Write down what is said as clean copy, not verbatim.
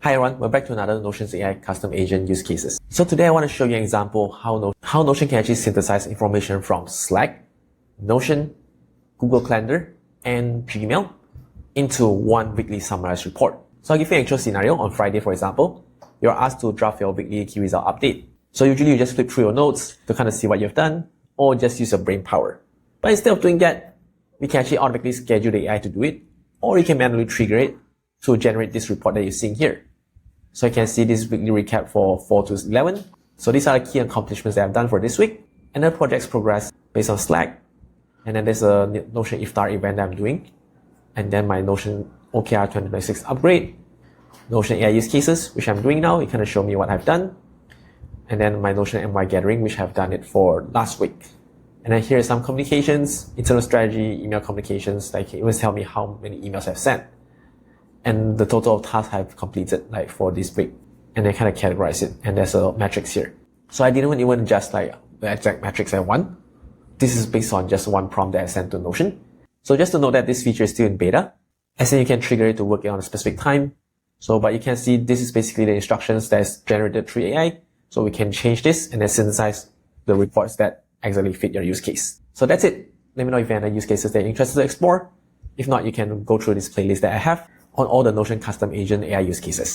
Hi everyone, we're back to another Notion's AI custom agent use cases. So today I want to show you an example how Notion can actually synthesize information from Slack, Notion, Google Calendar, and Gmail into one weekly summarized report. So I'll give you an actual scenario. On Friday, for example, you're asked to draft your weekly key result update. So usually you just flip through your notes to kind of see what you've done, or just use your brain power. But instead of doing that, we can actually automatically schedule the AI to do it, or you can manually trigger it to generate this report that you're seeing here. So you can see this weekly recap for 4 to 11. So these are the key accomplishments that I've done for this week. And the project's progress based on Slack. And then there's a Notion Iftar event that I'm doing. And then my Notion OKR 2026 upgrade. Notion AI use cases, which I'm doing now. It kind of show me what I've done. And then my Notion MY gathering, which I've done it for last week. And then here are some communications, internal strategy, email communications. Like it will tell me how many emails I've sent. And the total of tasks I've completed like for this week. And I kind of categorize it. And there's a metrics here. So I didn't even adjust like the exact metrics I want. This is based on just one prompt that I sent to Notion. So just to note that this feature is still in beta. As in you can trigger it to work on a specific time. So, but you can see this is basically the instructions that's generated through AI. So we can change this and then synthesize the reports that exactly fit your use case. So that's it. Let me know if you have any use cases that you're interested to explore. If not, you can go through this playlist that I have on all the Notion custom agent AI use cases.